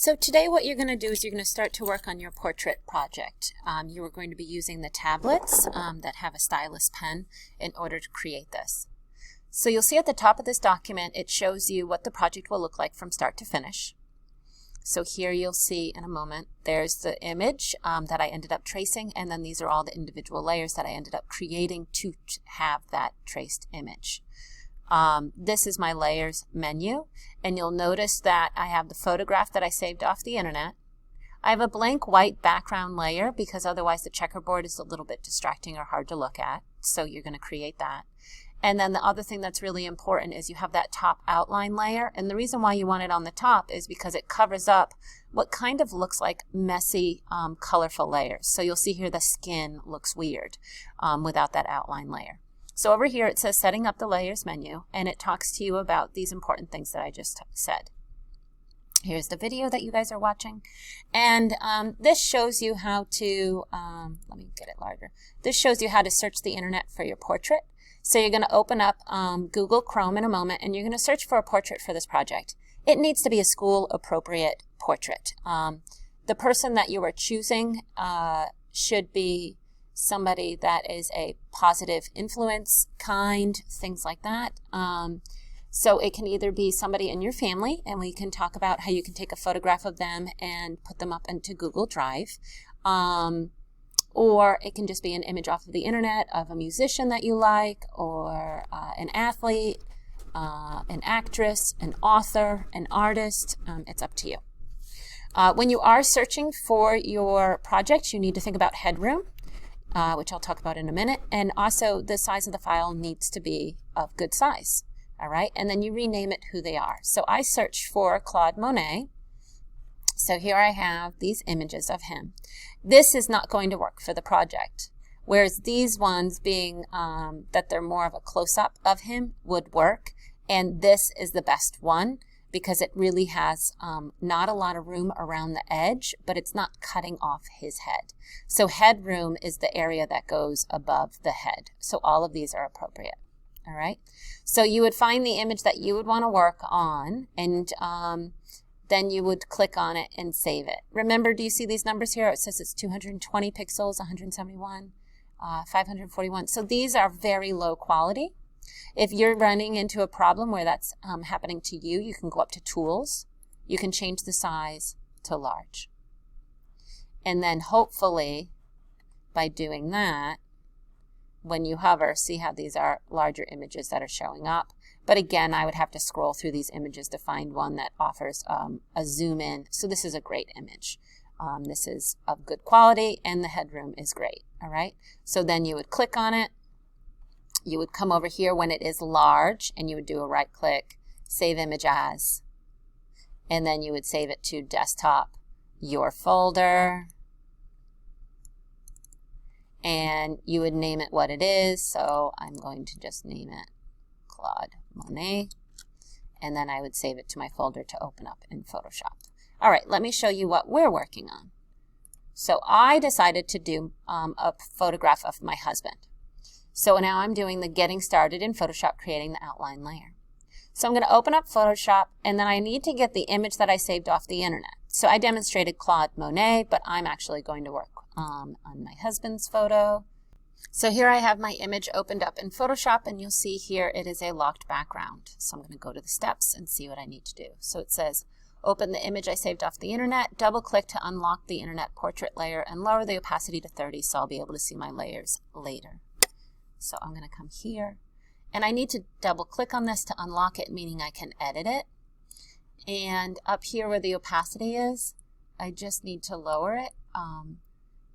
So today what you're going to do is you're going to start to work on your portrait project. You are going to be using the tablets that have a stylus pen in order to create this. So you'll see at the top of this document it shows you what the project will look like from start to finish. So here you'll see in a moment there's the image that I ended up tracing, and then these are all the individual layers that I ended up creating to have that traced image. This is my layers menu, and you'll notice that I have the photograph that I saved off the internet. I have a blank white background layer because otherwise the checkerboard is a little bit distracting or hard to look at, so you're going to create that. And then the other thing that's really important is you have that top outline layer, and the reason why you want it on the top is because it covers up what kind of looks like messy, colorful layers. So you'll see here the skin looks weird without that outline layer. So over here it says setting up the layers menu, and it talks to you about these important things that I just said. Here's the video that you guys are watching, and this shows you how to, let me get it larger. This shows you how to search the internet for your portrait. So you're going to open up Google Chrome in a moment, and you're going to search for a portrait for this project. It needs to be a school appropriate portrait. The person that you are choosing should be somebody that is a positive influence, kind, things like that. So it can either be somebody in your family, and we can talk about how you can take a photograph of them and put them up into Google Drive. Or it can just be an image off of the internet of a musician that you like, or an athlete, an actress, an author, an artist. It's up to you. When you are searching for your project, you need to think about headroom, which I'll talk about in a minute, and also the size of the file needs to be of good size, all right? And then you rename it who they are. So I searched for Claude Monet, so here I have these images of him. This is not going to work for the project, whereas these ones being that they're more of a close-up of him would work, and this is the best one because it really has not a lot of room around the edge, but it's not cutting off his head. So headroom is the area that goes above the head. So all of these are appropriate. All right. So you would find the image that you would want to work on, and then you would click on it and save it. Remember, do you see these numbers here? It says it's 220 pixels, 171, 541. So these are very low quality. If you're running into a problem where that's happening to you, you can go up to Tools. You can change the size to large. And then hopefully by doing that, when you hover, see how these are larger images that are showing up. But again, I would have to scroll through these images to find one that offers a zoom in. So this is a great image. This is of good quality, and the headroom is great. All right. So then you would click on it. You would come over here when it is large, and you would do a right click, save image as, and then you would save it to desktop, your folder, and you would name it what it is. So I'm going to just name it Claude Monet, and then I would save it to my folder to open up in Photoshop. All right, let me show you what we're working on. So I decided to do a photograph of my husband. So now I'm doing the getting started in Photoshop, creating the outline layer. So I'm going to open up Photoshop, and then I need to get the image that I saved off the internet. So I demonstrated Claude Monet, but I'm actually going to work on my husband's photo. So here I have my image opened up in Photoshop, and you'll see here it is a locked background. So I'm going to go to the steps and see what I need to do. So it says, open the image I saved off the internet, double click to unlock the internet portrait layer, and lower the opacity to 30 so I'll be able to see my layers later. So I'm going to come here, and I need to double click on this to unlock it, meaning I can edit it. And up here where the opacity is, I just need to lower it.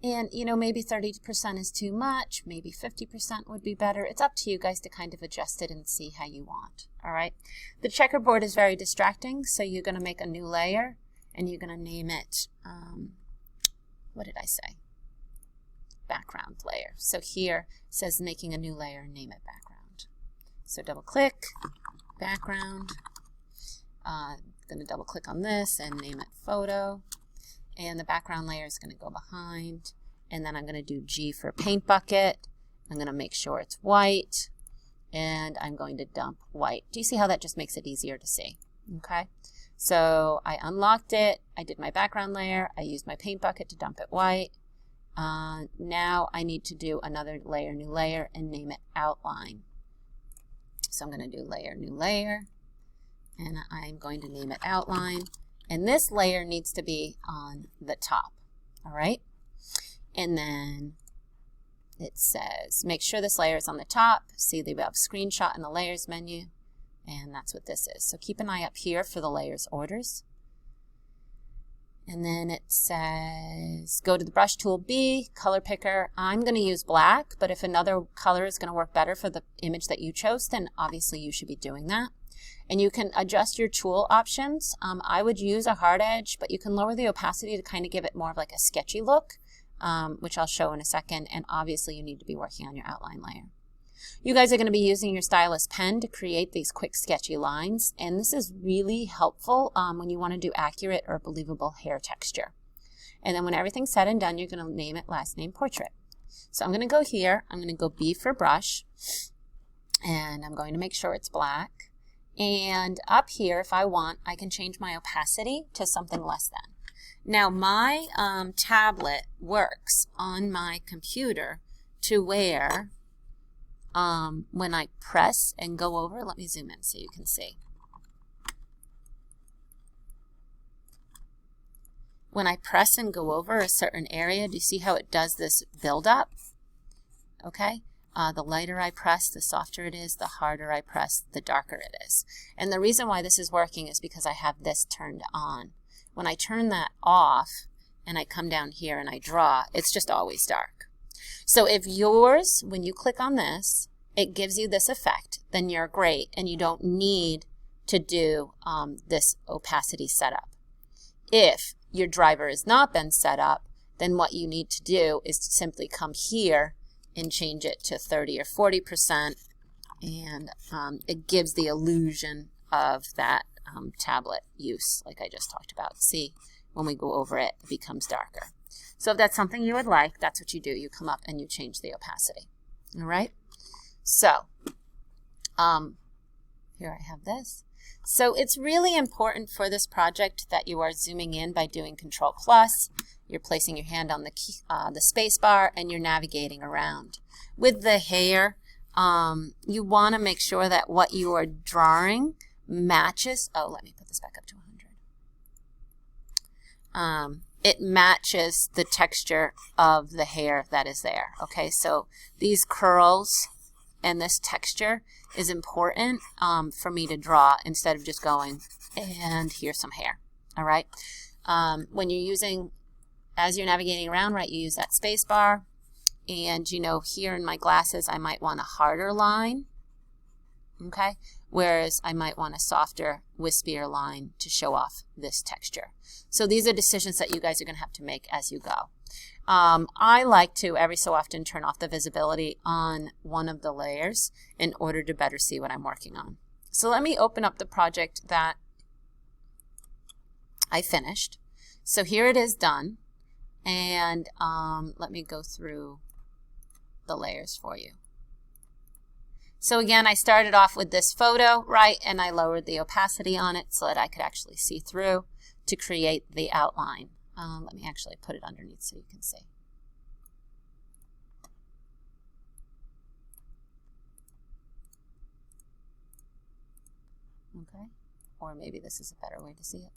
And, you know, maybe 30% is too much, maybe 50% would be better. It's up to you guys to kind of adjust it and see how you want. All right. The checkerboard is very distracting, so you're going to make a new layer, and you're going to name it, what did I say? Background layer. So here it says making a new layer, name it background. So double click, background. I'm going to double click on this and name it photo. And the background layer is going to go behind. And then I'm going to do G for paint bucket. I'm going to make sure it's white. And I'm going to dump white. Do you see how that just makes it easier to see? Okay. So I unlocked it, I did my background layer, I used my paint bucket to dump it white. Now I need to do another layer, new layer, and name it outline. So I'm going to do layer, new layer, and I'm going to name it outline. And this layer needs to be on the top, all right? And then it says, make sure this layer is on the top. See the above screenshot in the layers menu, and that's what this is. So keep an eye up here for the layers orders. And then it says, go to the brush tool B, color picker. I'm going to use black, but if another color is going to work better for the image that you chose, then obviously you should be doing that. And you can adjust your tool options. I would use a hard edge, but you can lower the opacity to kind of give it more of like a sketchy look, which I'll show in a second. And obviously you need to be working on your outline layer. You guys are going to be using your stylus pen to create these quick sketchy lines, and this is really helpful when you want to do accurate or believable hair texture. And then when everything's said and done, you're going to name it last name portrait. So I'm going to go here, I'm going to go B for brush, and I'm going to make sure it's black. And up here, if I want, I can change my opacity to something less than. Now my tablet works on my computer to where when I press and go over, let me zoom in so you can see. When I press and go over a certain area, do you see how it does this build up? Okay, the lighter I press, the softer it is, the harder I press, the darker it is. And the reason why this is working is because I have this turned on. When I turn that off and I come down here and I draw, it's just always dark. So if yours, when you click on this, it gives you this effect, then you're great and you don't need to do this opacity setup. If your driver has not been set up, then what you need to do is to simply come here and change it to 30 or 40%, and it gives the illusion of that tablet use like I just talked about. See, when we go over it, it becomes darker. So if that's something you would like, that's what you do. You come up and you change the opacity. All right? So here I have this. So it's really important for this project that you are zooming in by doing Control+. You're placing your hand on the key, the space bar, and you're navigating around. With the hair, you want to make sure that what you are drawing matches. Oh, let me put this back up to 100. It matches the texture of the hair that is there. Okay, so these curls and this texture is important for me to draw instead of just going, and here's some hair. All right, when you're using, as you're navigating around, right, you use that space bar, and you know, here in my glasses, I might want a harder line, okay, whereas I might want a softer, wispier line to show off this texture. So these are decisions that you guys are going to have to make as you go. I like to every so often turn off the visibility on one of the layers in order to better see what I'm working on. So let me open up the project that I finished. So here it is done, and let me go through the layers for you. So again, I started off with this photo, right, and I lowered the opacity on it so that I could actually see through to create the outline. Let me actually put it underneath so you can see. Okay, or maybe this is a better way to see it.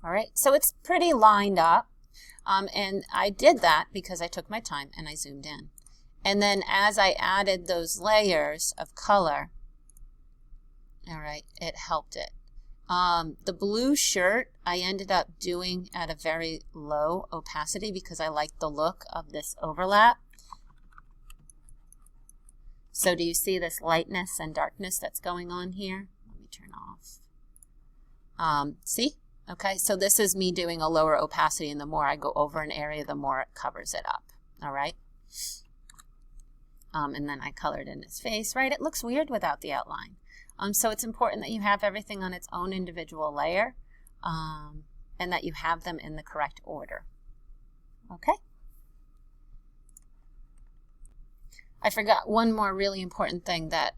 All right, so it's pretty lined up, and I did that because I took my time and I zoomed in. And then as I added those layers of color, all right, it helped it. The blue shirt I ended up doing at a very low opacity because I liked the look of this overlap. So do you see this lightness and darkness that's going on here? Let me turn off. See? Okay, so this is me doing a lower opacity, and the more I go over an area, the more it covers it up. All right? And then I colored in his face, right? It looks weird without the outline. So it's important that you have everything on its own individual layer, and that you have them in the correct order. Okay? I forgot one more really important thing that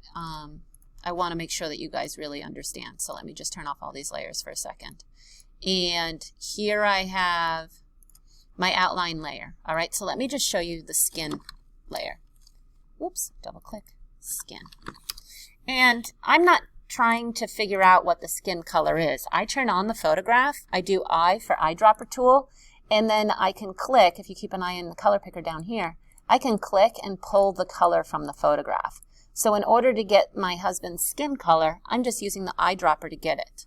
I want to make sure that you guys really understand. So let me just turn off all these layers for a second. And here I have my outline layer. All right, so let me just show you the skin layer. Whoops, double click, skin. And I'm not trying to figure out what the skin color is. I turn on the photograph, I do I for eyedropper tool, and then I can click, if you keep an eye on the color picker down here, I can click and pull the color from the photograph. So in order to get my husband's skin color, I'm just using the eyedropper to get it.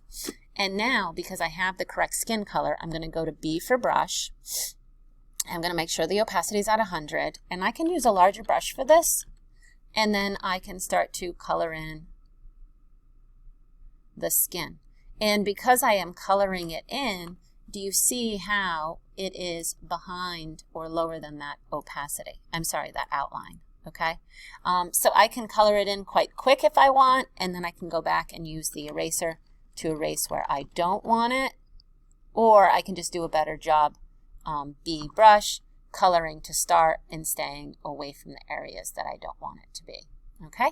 And now, because I have the correct skin color, I'm going to go to B for brush. I'm going to make sure the opacity is at 100, and I can use a larger brush for this, and then I can start to color in the skin. And because I am coloring it in, do you see how it is behind or lower than that opacity? I'm sorry, that outline, okay? So I can color it in quite quick if I want, and then I can go back and use the eraser to erase where I don't want it, or I can just do a better job, B brush, coloring to start and staying away from the areas that I don't want it to be, okay?